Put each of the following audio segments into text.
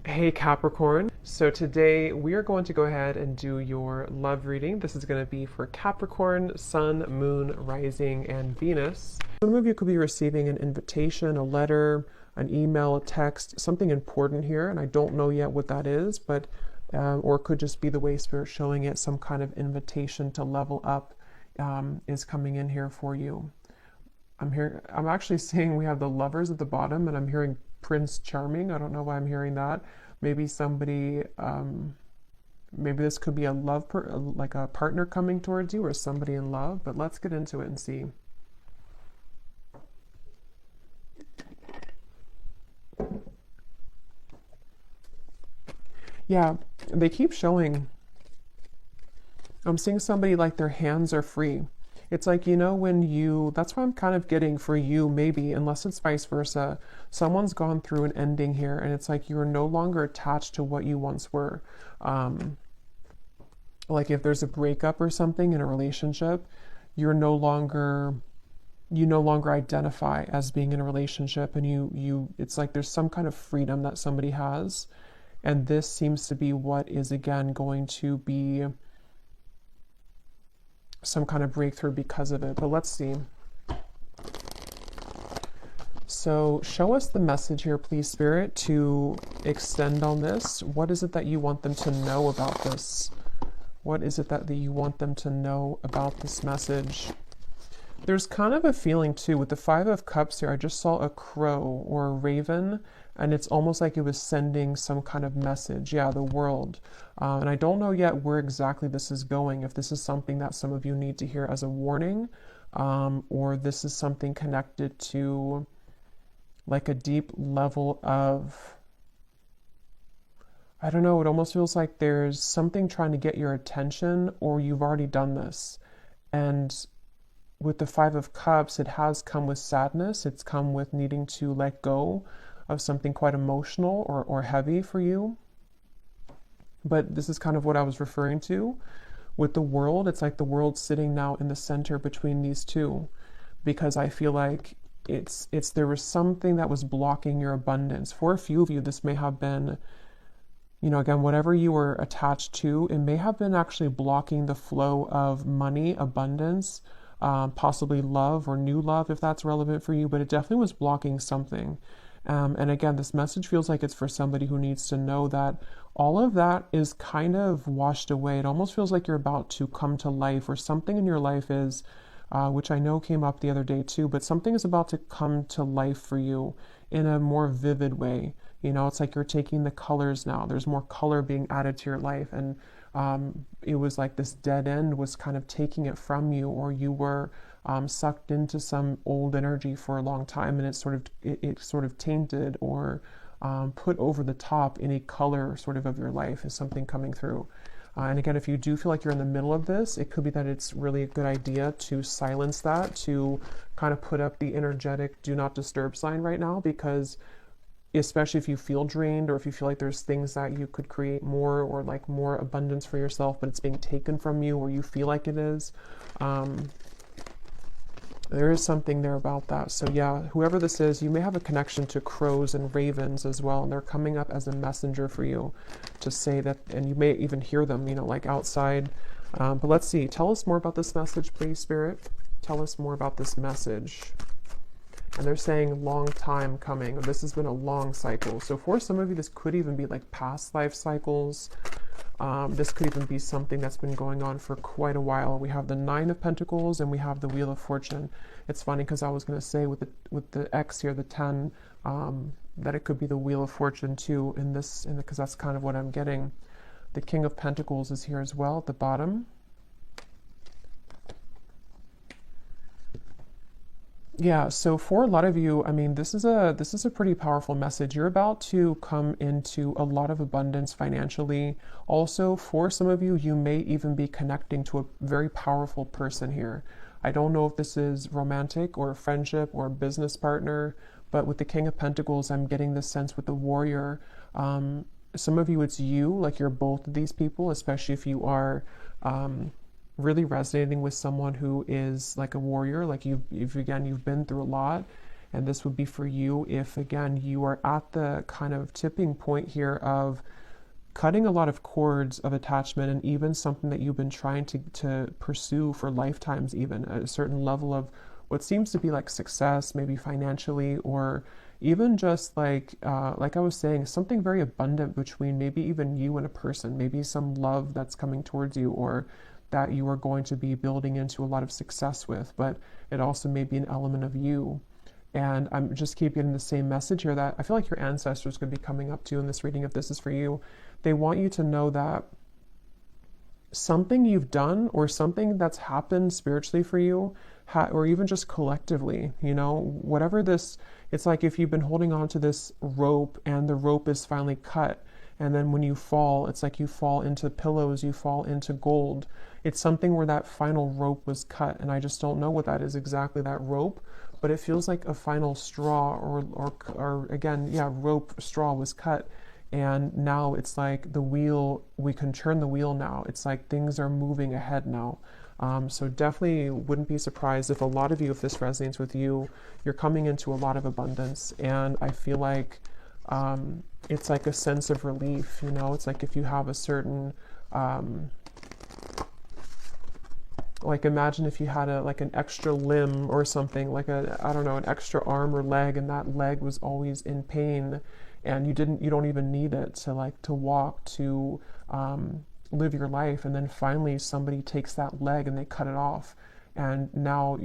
Hey Capricorn. So today we are going to go ahead and do your love reading. This is going to be for Capricorn, Sun, Moon, Rising, and Venus. Some of you could be receiving an invitation, a letter, an email, a text, something important here, and I don't know yet what that is, but or it could just be the way Spirit's showing it, some kind of invitation to level up is coming in here for you. I'm actually seeing we have the Lovers at the bottom, and I'm hearing Prince Charming. I don't know why I'm hearing that. Maybe somebody, maybe this could be a like a partner coming towards you or somebody in love, but let's get into it and see. Yeah, they keep showing. I'm seeing somebody like their hands are free. It's like, when that's what I'm kind of getting for you, maybe, unless it's vice versa. Someone's gone through an ending here, and it's like you're no longer attached to what you once were. Like if there's a breakup or something in a relationship, you no longer identify as being in a relationship, and it's like there's some kind of freedom that somebody has. And this seems to be what is again going to be some kind of breakthrough because of it. But let's see. So show us the message here, please, Spirit, to extend on this. What is it that you want them to know about this? What is it that you want them to know about this message? There's kind of a feeling too with the Five of Cups here. I just saw a crow or a raven, and it's almost like it was sending some kind of message. Yeah, the world. And I don't know yet where exactly this is going, if this is something that some of you need to hear as a warning, or this is something connected to like a deep level of, I don't know, it almost feels like there's something trying to get your attention, or you've already done this. And with the Five of Cups, it has come with sadness. It's come with needing to let go of something quite emotional or heavy for you. But this is kind of what I was referring to with the world. It's like the world sitting now in the center between these two, because I feel like there was something that was blocking your abundance. For a few of you, this may have been, again, whatever you were attached to, it may have been actually blocking the flow of money, abundance, possibly love or new love, if that's relevant for you, but it definitely was blocking something. And again, this message feels like it's for somebody who needs to know that all of that is kind of washed away. It almost feels like you're about to come to life, or something in your life is, which I know came up the other day too, but something is about to come to life for you in a more vivid way. It's like you're taking the colors now. There's more color being added to your life. And it was like this dead end was kind of taking it from you, or you were sucked into some old energy for a long time, and it sort of tainted or put over the top any color sort of your life is something coming through. And again, if you do feel like you're in the middle of this, it could be that it's really a good idea to silence that, to kind of put up the energetic do not disturb sign right now, because especially if you feel drained, or if you feel like there's things that you could create more, or like more abundance for yourself, but it's being taken from you, or you feel like it is. There is something there about that. So yeah, whoever this is, you may have a connection to crows and ravens as well, and they're coming up as a messenger for you to say that, and you may even hear them, like outside. But let's see. Tell us more about this message, please, Spirit. Tell us more about this message. And they're saying long time coming. This has been a long cycle. So for some of you, this could even be like past life cycles. This could even be something that's been going on for quite a while. We have the Nine of Pentacles, and we have the Wheel of Fortune. It's funny because I was going to say with the X here, the 10, that it could be the Wheel of Fortune too because that's kind of what I'm getting. The King of Pentacles is here as well at the bottom. Yeah, so for a lot of you, I mean, this is a pretty powerful message. You're about to come into a lot of abundance financially. Also, for some of you, you may even be connecting to a very powerful person here. I don't know if this is romantic or friendship or business partner, but with the King of Pentacles, I'm getting this sense with the Warrior. Some of you, it's you, like you're both of these people, especially if you are really resonating with someone who is like a warrior, like you've been through a lot, And this would be for you if, again, you are at the kind of tipping point here of cutting a lot of cords of attachment, and even something that you've been trying to pursue for lifetimes, even at a certain level of what seems to be like success, maybe financially, or even just like I was saying, something very abundant between maybe even you and a person, maybe some love that's coming towards you, or that you are going to be building into a lot of success with, but it also may be an element of you. And I'm just keep getting the same message here that I feel like your ancestors could be coming up to you in this reading if this is for you. They want you to know that something you've done or something that's happened spiritually for you, or even just collectively, you know, whatever this, it's like if you've been holding on to this rope and the rope is finally cut, and then when you fall, it's like you fall into pillows, you fall into gold. It's something where that final rope was cut, and I just don't know what that is exactly, that rope, but it feels like a final straw, or again, yeah, rope, straw was cut. And now it's like the wheel, we can turn the wheel now. It's like things are moving ahead now. So definitely wouldn't be surprised if a lot of you, if this resonates with you, you're coming into a lot of abundance. And I feel like it's like a sense of relief, you know, it's like if you have a certain, like imagine if you had like an extra limb or something, like I don't know, an extra arm or leg, and that leg was always in pain, and you don't even need it to walk, to live your life, and then finally somebody takes that leg and they cut it off, and now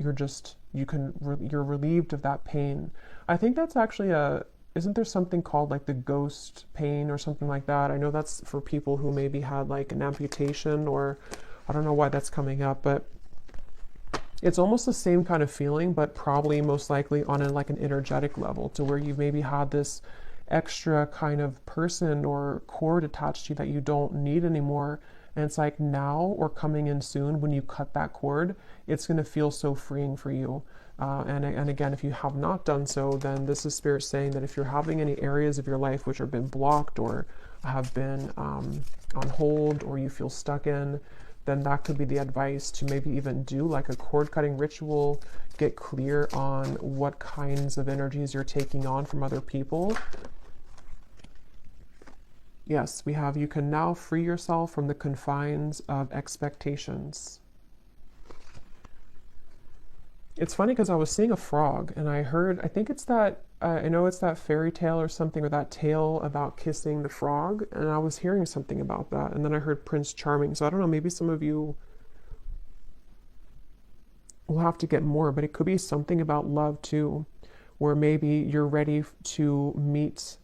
you're relieved of that pain. I think that's actually isn't there something called like the ghost pain or something like that? I know that's for people who maybe had like an amputation, or I don't know why that's coming up, but it's almost the same kind of feeling, but probably most likely on like an energetic level, to where you've maybe had this extra kind of person or cord attached to you that you don't need anymore. And it's like now, or coming in soon, when you cut that cord, it's going to feel so freeing for you. And again, if you have not done so, then this is Spirit saying that if you're having any areas of your life which have been blocked or have been on hold, or you feel stuck in, then that could be the advice to maybe even do like a cord cutting ritual, get clear on what kinds of energies you're taking on from other people. Yes, we have, you can now free yourself from the confines of expectations. It's funny because I was seeing a frog, and I think it's that, I know it's that fairy tale or something, or that tale about kissing the frog, and I was hearing something about that, and then I heard Prince Charming, so I don't know, maybe some of you will have to get more, but it could be something about love too, where maybe you're ready to meet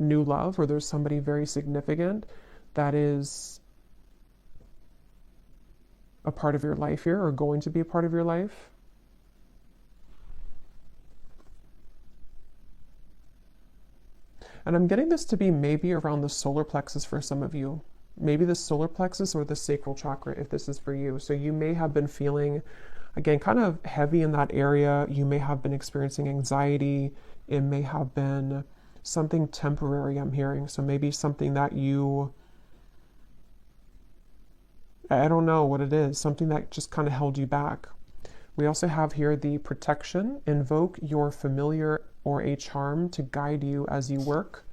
new love, or there's somebody very significant that is a part of your life here, or going to be a part of your life. And I'm getting this to be maybe around the solar plexus for some of you. Maybe the solar plexus or the sacral chakra, if this is for you. So you may have been feeling, again, kind of heavy in that area. You may have been experiencing anxiety. It may have been something temporary, I'm hearing. So maybe something that I don't know what it is, something that just kind of held you back. We also have here the protection. Invoke your familiar or a charm to guide you as you work.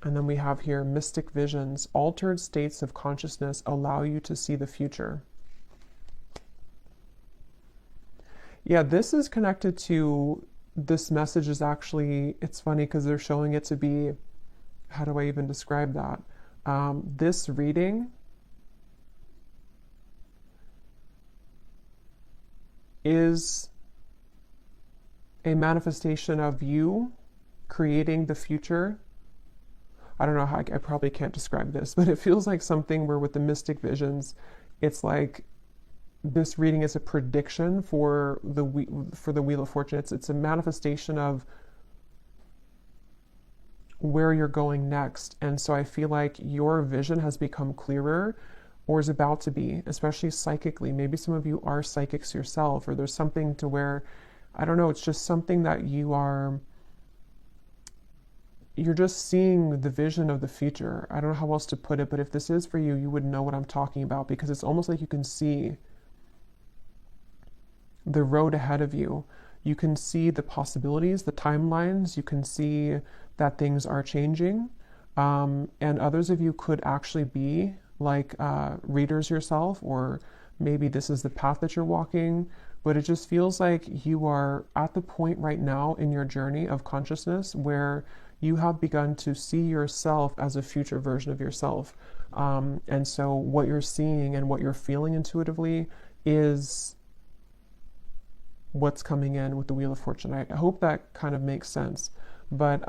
And then we have here mystic visions. Altered states of consciousness allow you to see the future. Yeah, this is connected to, this message is actually, it's funny because they're showing it to be, how do I even describe that? This reading is a manifestation of you creating the future. I don't know how, I probably can't describe this, but it feels like something where with the mystic visions, it's like this reading is a prediction for the Wheel of Fortune. It's a manifestation of where you're going next. And so I feel like your vision has become clearer, or is about to be, especially psychically. Maybe some of you are psychics yourself, or there's something to where, I don't know, it's just something that you're just seeing the vision of the future. I don't know how else to put it, but if this is for you, you would know what I'm talking about, because it's almost like you can see the road ahead of you. You can see the possibilities, the timelines. You can see that things are changing. And others of you could actually be like readers yourself, or maybe this is the path that you're walking. But it just feels like you are at the point right now in your journey of consciousness where you have begun to see yourself as a future version of yourself. And so what you're seeing and what you're feeling intuitively is what's coming in with the Wheel of Fortune. I hope that kind of makes sense. But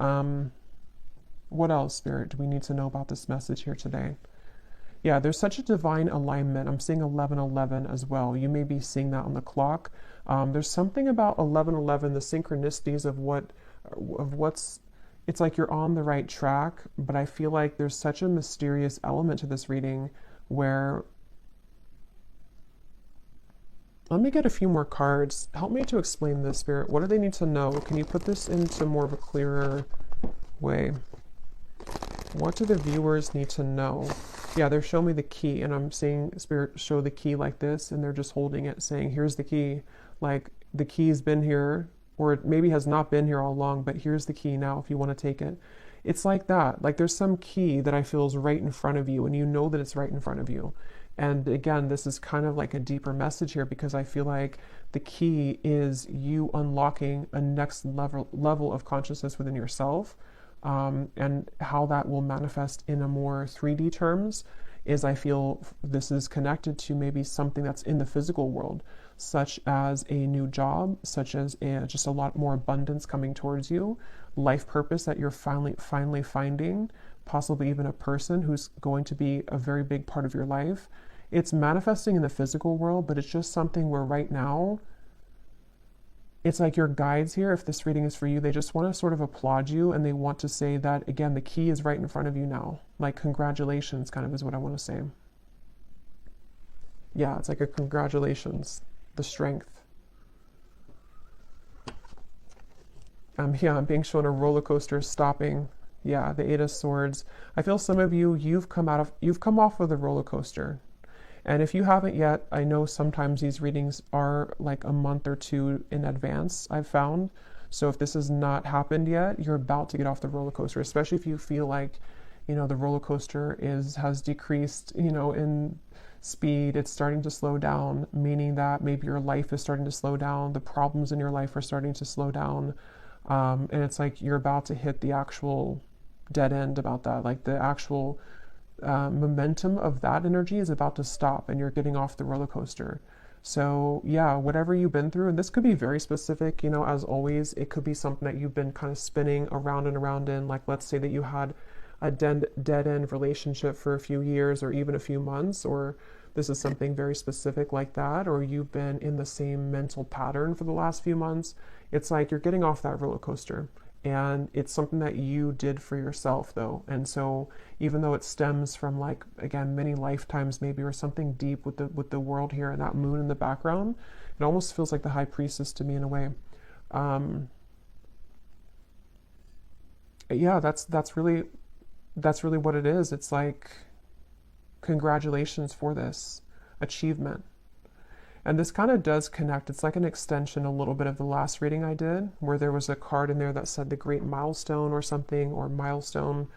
what else, Spirit, do we need to know about this message here today? Yeah, there's such a divine alignment. I'm seeing 1111 as well. You may be seeing that on the clock. There's something about 1111, the synchronicities of what's, it's like you're on the right track, but I feel like there's such a mysterious element to this reading where, let me get a few more cards. Help me to explain this, Spirit. What do they need to know? Can you put this into more of a clearer way? What do the viewers need to know? Yeah, they're showing me the key, and I'm seeing Spirit show the key like this, and they're just holding it, saying, here's the key. Like, the key's been here, or it maybe has not been here all along, but here's the key now if you want to take it. It's like that. Like, there's some key that I feel is right in front of you, and you know that it's right in front of you. And again, this is kind of like a deeper message here, because I feel like the key is you unlocking a next level of consciousness within yourself. And how that will manifest in a more 3D terms is, I feel this is connected to maybe something that's in the physical world, such as a new job, such as just a lot more abundance coming towards you, life purpose that you're finally finding, possibly even a person who's going to be a very big part of your life. It's manifesting in the physical world, but it's just something where right now, it's like your guides here, if this reading is for you, they just want to sort of applaud you, and they want to say that, again, the key is right in front of you now. Like, congratulations, kind of is what I want to say. Yeah, it's like a congratulations, the strength. Yeah, I'm being shown a roller coaster stopping. Yeah, the Eight of Swords. I feel some of you, you've come off of the roller coaster. And if you haven't yet, I know sometimes these readings are like a month or two in advance, I've found. So if this has not happened yet, you're about to get off the roller coaster, especially if you feel like, the roller coaster has decreased, in speed. It's starting to slow down, meaning that maybe your life is starting to slow down. The problems in your life are starting to slow down. And it's like you're about to hit the actual dead end about that, like the actual momentum of that energy is about to stop, and you're getting off the roller coaster. So yeah, whatever you've been through, and this could be very specific, as always, it could be something that you've been kind of spinning around and around in. Like, let's say that you had a dead end relationship for a few years or even a few months, or this is something very specific like that, or you've been in the same mental pattern for the last few months. It's like you're getting off that roller coaster. And it's something that you did for yourself, though. And so even though it stems from, like, again, many lifetimes maybe, or something deep with the world here and that moon in the background, it almost feels like the High Priestess to me in a way. Yeah, that's really what it is. It's like, congratulations for this achievement. And this kind of does connect. It's like an extension a little bit of the last reading I did, where there was a card in there that said the great milestone or something, or milestone.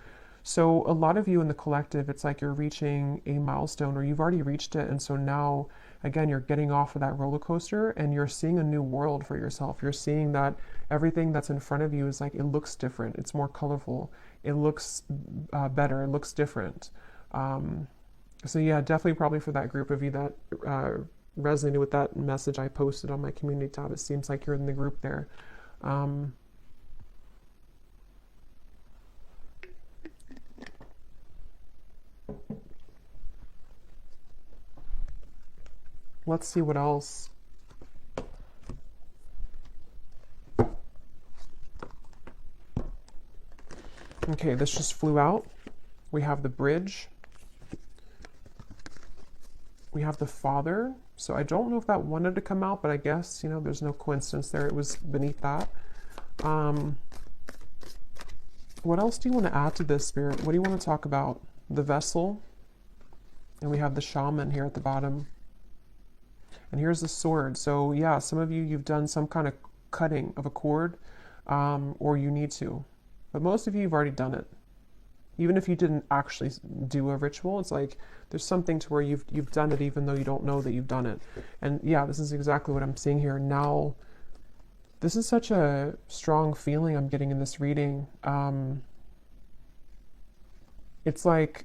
So a lot of you in the collective, it's like you're reaching a milestone, or you've already reached it. And so now, again, you're getting off of that roller coaster, and you're seeing a new world for yourself. You're seeing that everything that's in front of you is like, it looks different. It's more colorful. It looks better. It looks different. So yeah, definitely probably for that group of you that resonated with that message I posted on my community tab. It seems like you're in the group there. Let's see what else. Okay, this just flew out. We have the Bridge. We have the Father. So I don't know if that wanted to come out, but I guess, there's no coincidence there. It was beneath that. What else do you want to add to this, Spirit? What do you want to talk about? The Vessel. And we have the Shaman here at the bottom. And here's the Sword. So yeah, some of you, you've done some kind of cutting of a cord, or you need to. But most of you have already done it. Even if you didn't actually do a ritual, it's like there's something to where you've done it even though you don't know that you've done it. And yeah, this is exactly what I'm seeing here. Now, this is such a strong feeling I'm getting in this reading. It's like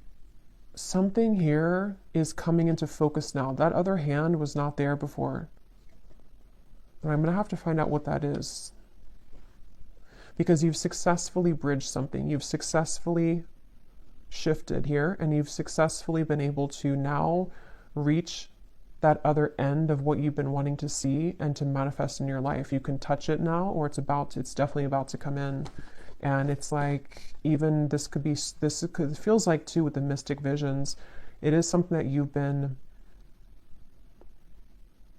something here is coming into focus now. That other hand was not there before. And I'm going to have to find out what that is. Because you've successfully bridged something. You've successfully shifted here, and you've successfully been able to now reach that other end of what you've been wanting to see and to manifest in your life. You can touch it now, or it's definitely about to come in. And it's like, even this feels like too with the mystic visions, it is something that you've been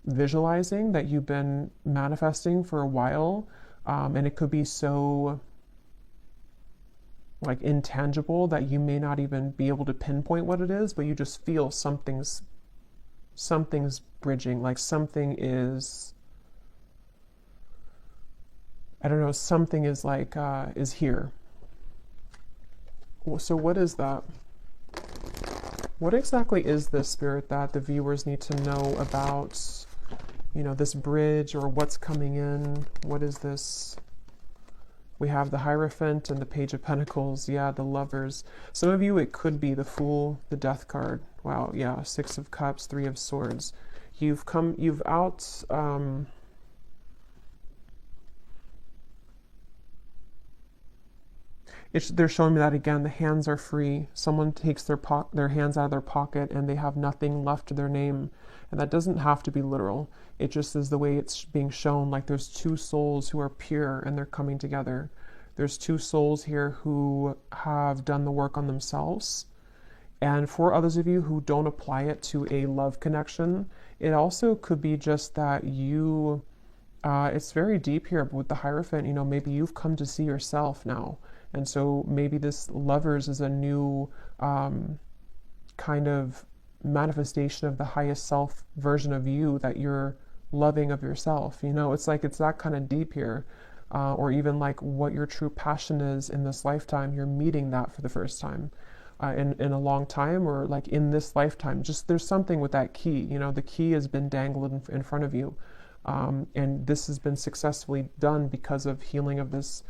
visualizing, that you've been manifesting for a while. And it could be so like intangible that you may not even be able to pinpoint what it is, but you just feel something's bridging, like something is, I don't know, something is like, is here. So what is that? What exactly is this, Spirit, that the viewers need to know about, you know, this bridge, or what's coming in? What is this? We have the Hierophant and the Page of Pentacles. Yeah, the Lovers. Some of you, it could be the Fool, the Death card. Wow, yeah, Six of Cups, Three of Swords. You've out... they're showing me that again. The hands are free. Someone takes their hands out of their pocket and they have nothing left to their name. And that doesn't have to be literal. It just is the way it's being shown. Like there's two souls who are pure and they're coming together. There's two souls here who have done the work on themselves. And for others of you who don't apply it to a love connection, it also could be just that you, it's very deep here, but with the Hierophant, you know, maybe you've come to see yourself now. And so maybe this Lovers is a new kind of manifestation of the highest self version of you that you're loving of yourself. You know, it's like it's that kind of deep here. Or even like what your true passion is in this lifetime. You're meeting that for the first time in a long time, or like in this lifetime. Just there's something with that key. You know, the key has been dangled in front of you. And this has been successfully done because of healing of this.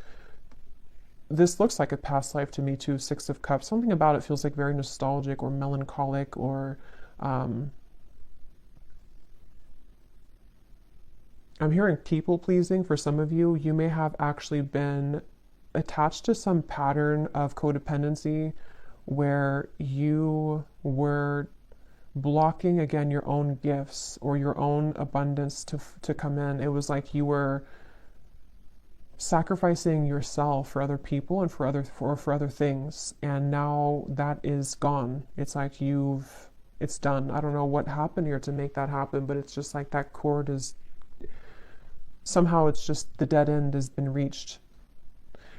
This looks like a past life to me too, Six of Cups. Something about it feels like very nostalgic or melancholic, or I'm hearing people pleasing for some of you. You may have actually been attached to some pattern of codependency where you were blocking, again, your own gifts or your own abundance to come in. It was like you were sacrificing yourself for other people and for other things, and now that is gone. It's like it's done. I don't know what happened here to make that happen, but it's just like that cord is somehow, it's just the dead end has been reached.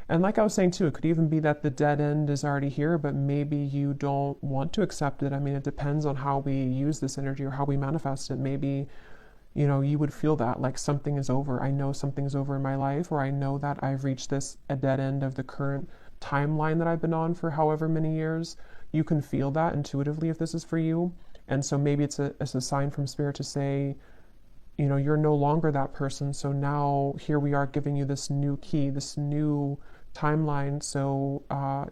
And like I was saying too, it could even be that the dead end is already here, but maybe you don't want to accept it. I mean, it depends on how we use this energy or how we manifest it. Maybe, you know, you would feel that like something is over. I know something's over in my life, or I know that I've reached a dead end of the current timeline that I've been on for however many years. You can feel that intuitively if this is for you. And so maybe it's a sign from Spirit to say, you know, you're no longer that person. So now here we are giving you this new key, this new timeline. So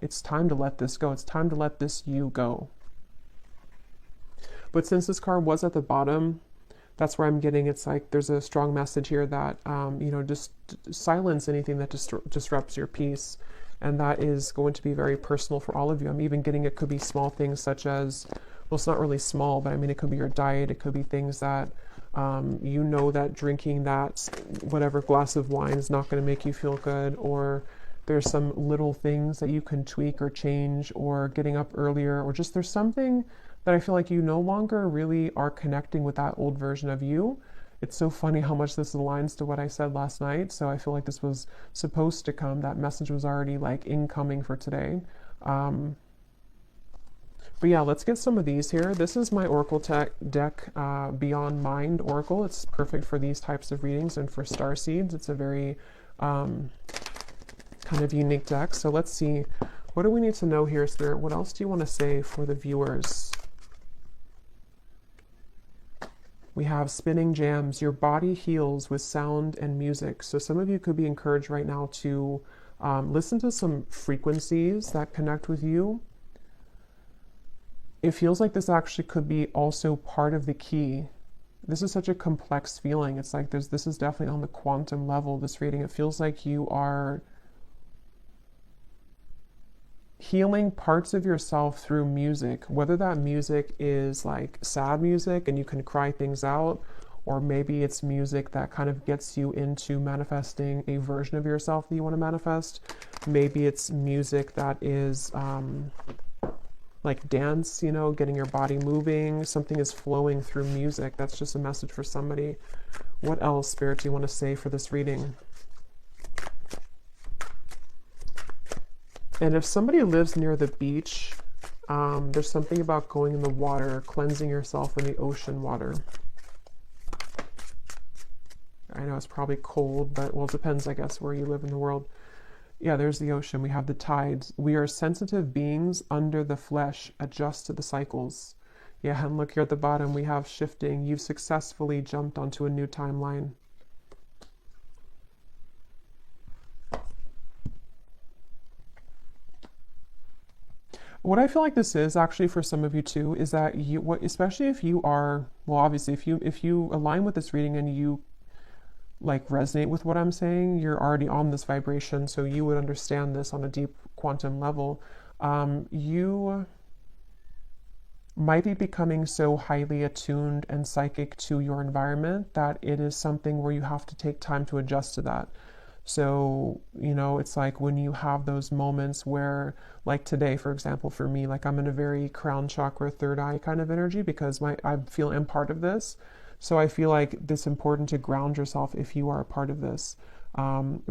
it's time to let this go. It's time to let this you go. But since this card was at the bottom, that's where I'm getting, it's like there's a strong message here that, you know, just silence anything that disrupts your peace. And that is going to be very personal for all of you. I'm even getting it could be small things such as, well, it's not really small, but I mean, it could be your diet. It could be things that, you know, that drinking that whatever glass of wine is not going to make you feel good, or there's some little things that you can tweak or change, or getting up earlier, or just there's something that I feel like you no longer really are connecting with that old version of you. It's so funny how much this aligns to what I said last night. So I feel like this was supposed to come. That message was already like incoming for today. But yeah, let's get some of these here. This is my Oracle deck, Beyond Mind Oracle. It's perfect for these types of readings and for star seeds. It's a very kind of unique deck. So let's see. What do we need to know here, Spirit? What else do you want to say for the viewers? We have spinning jams. Your body heals with sound and music. So some of you could be encouraged right now to listen to some frequencies that connect with you. It feels like this actually could be also part of the key. This is such a complex feeling. It's like this is definitely on the quantum level, this reading. It feels like you are healing parts of yourself through music, whether that music is like sad music and you can cry things out, or maybe it's music that kind of gets you into manifesting a version of yourself that you want to manifest. Maybe it's music that is like dance, you know, getting your body moving. Something is flowing through music. That's just a message for somebody. What else, Spirit, do you want to say for this reading? And if somebody lives near the beach, there's something about going in the water, cleansing yourself in the ocean water. I know it's probably cold, but well, it depends, I guess, where you live in the world. Yeah, there's the ocean. We have the tides. We are sensitive beings under the flesh. Adjust to the cycles. Yeah, and look here at the bottom. We have shifting. You've successfully jumped onto a new timeline. What I feel like this is actually for some of you too is that especially if you are, well, obviously if you align with this reading and you like resonate with what I'm saying, you're already on this vibration, so you would understand this on a deep quantum level. You might be becoming so highly attuned and psychic to your environment that it is something where you have to take time to adjust to that. So, you know, it's like when you have those moments where, like today, for example, for me, like I'm in a very crown chakra, third eye kind of energy because I feel I'm part of this. So I feel like it's important to ground yourself if you are a part of this,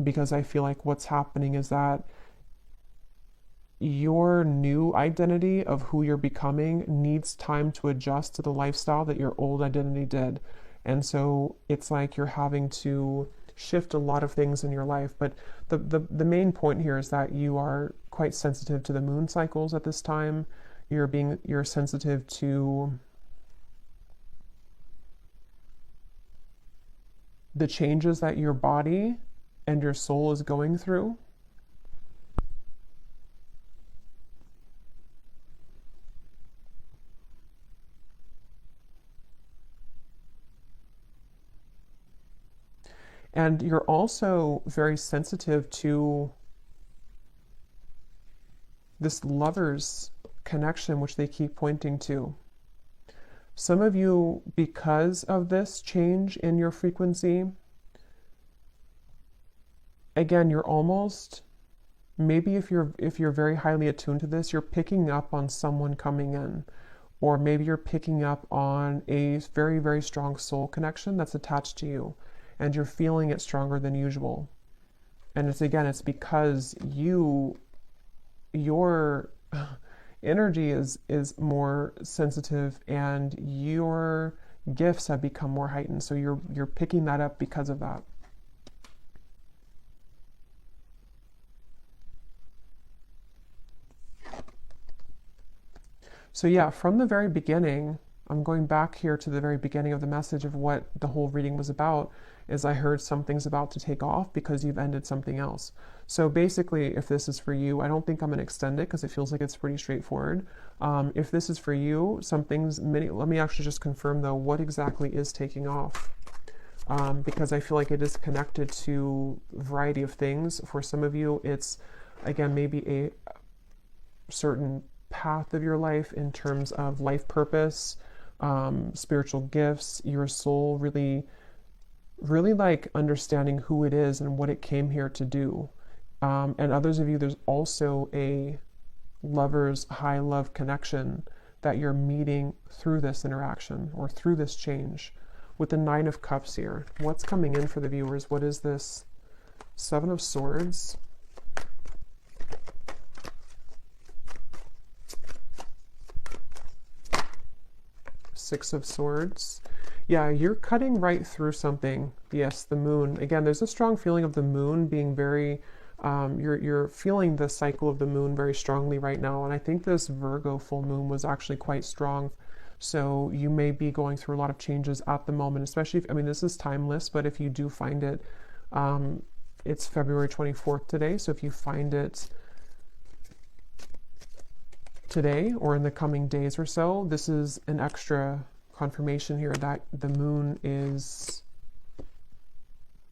because I feel like what's happening is that your new identity of who you're becoming needs time to adjust to the lifestyle that your old identity did. And so it's like you're having to shift a lot of things in your life. But the main point here is that you are quite sensitive to the moon cycles at this time. You're sensitive to the changes that your body and your soul is going through. And you're also very sensitive to this lover's connection, which they keep pointing to. Some of you, because of this change in your frequency, again, you're almost, maybe if you're very highly attuned to this, you're picking up on someone coming in, or maybe you're picking up on a very, very strong soul connection that's attached to you, and you're feeling it stronger than usual. And it's because your energy is more sensitive and your gifts have become more heightened. So you're picking that up because of that. So yeah, from the very beginning, I'm going back here to the very beginning of the message of what the whole reading was about, is I heard something's about to take off because you've ended something else. So basically, if this is for you, I don't think I'm going to extend it because it feels like it's pretty straightforward. If this is for you, let me actually just confirm though, what exactly is taking off? Because I feel like it is connected to a variety of things. For some of you, it's, again, maybe a certain path of your life in terms of life purpose, spiritual gifts, your soul really like understanding who it is and what it came here to do. And others of you, there's also a lover's high love connection that you're meeting through this interaction or through this change. With the 9 of Cups here, what's coming in for the viewers? What is this? 7 of Swords. Six of Swords. Yeah, you're cutting right through something. Yes, the moon. Again, there's a strong feeling of the moon being very, you're feeling the cycle of the moon very strongly right now. And I think this Virgo full moon was actually quite strong. So you may be going through a lot of changes at the moment, especially if, I mean, this is timeless, but if you do find it, it's February 24th today. So if you find it today or in the coming days or so, this is an extra confirmation here that the moon is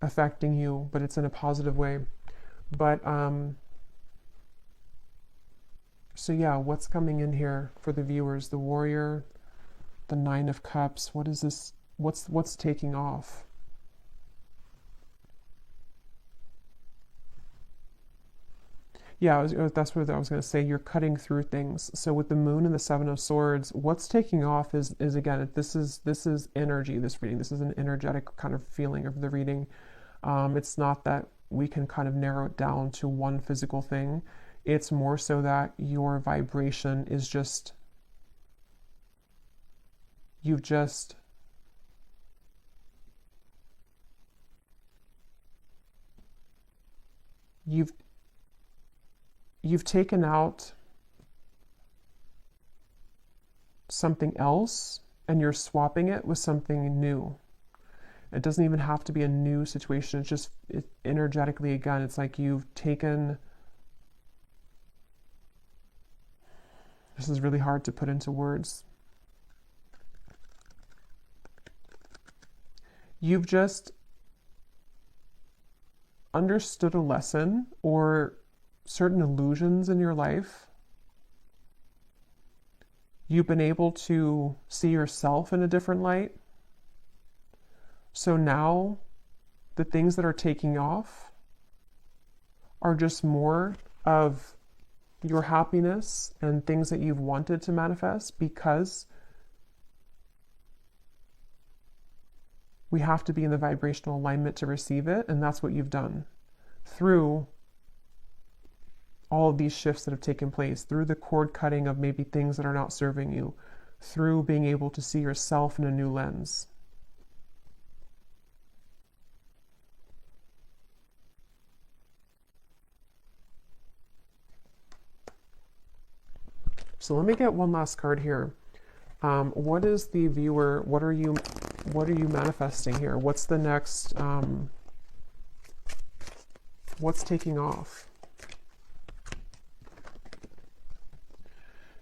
affecting you, but it's in a positive way. But so yeah, what's coming in here for the viewers? The Warrior, the Nine of Cups. What is this? What's taking off? Yeah, that's what I was going to say. You're cutting through things. So with the moon and the Seven of Swords, what's taking off is again, this is energy, this reading. This is an energetic kind of feeling of the reading. It's not that we can kind of narrow it down to one physical thing. It's more so that your vibration is just, you've taken out something else and you're swapping it with something new. It doesn't even have to be a new situation. It's just energetically, again, it's like you've taken, this is really hard to put into words. You've just understood a lesson or certain illusions in your life. You've been able to see yourself in a different light. So now the things that are taking off are just more of your happiness and things that you've wanted to manifest, because we have to be in the vibrational alignment to receive it. And that's what you've done through all of these shifts that have taken place, through the cord cutting of maybe things that are not serving you, through being able to see yourself in a new lens. So let me get one last card here. What is the viewer, what are you manifesting here? What's the next, what's taking off?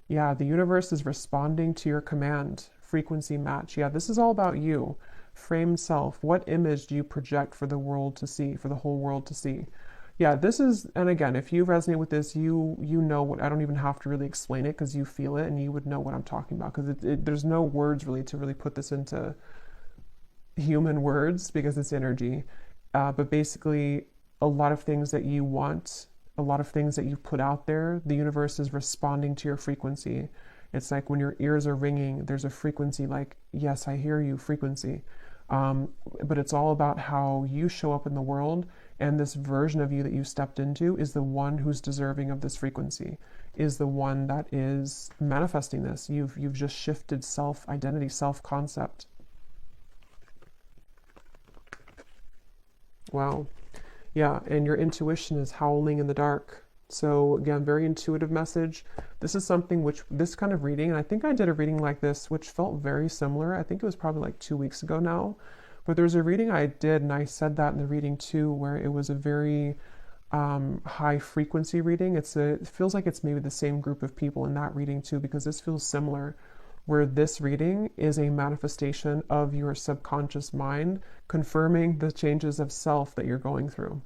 Yeah, the universe is responding to your command. Frequency match. Yeah, this is all about you. Framed self. What image do you project for the world to see, for the whole world to see? Yeah, this is, and again, if you resonate with this, you know what, I don't even have to really explain it because you feel it and you would know what I'm talking about, because there's no words really to really put this into human words because it's energy. But basically, a lot of things that you want, a lot of things that you've put out there, the universe is responding to your frequency. It's like when your ears are ringing, there's a frequency like, yes, I hear you frequency. But it's all about how you show up in the world, and this version of you that you stepped into is the one who's deserving of this frequency, is the one that is manifesting this. You've just shifted self-identity, self-concept. Wow. Yeah, and your intuition is howling in the dark. So again, very intuitive message. This is something which, this kind of reading, and I think I did a reading like this, which felt very similar. I think it was probably like 2 weeks ago now. But there's a reading I did, and I said that in the reading too, where it was a very high frequency reading. It feels like it's maybe the same group of people in that reading too, because this feels similar, where this reading is a manifestation of your subconscious mind, confirming the changes of self that you're going through.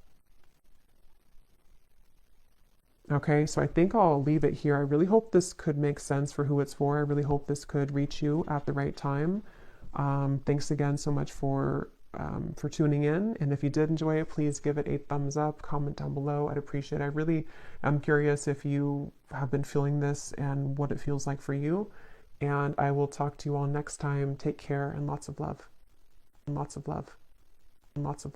Okay, so I think I'll leave it here. I really hope this could make sense for who it's for. I really hope this could reach you at the right time. Thanks again so much for tuning in. And if you did enjoy it, please give it a thumbs up, comment down below. I'd appreciate it. I really am curious if you have been feeling this and what it feels like for you. And I will talk to you all next time. Take care and lots of love. And lots of love. And lots of love.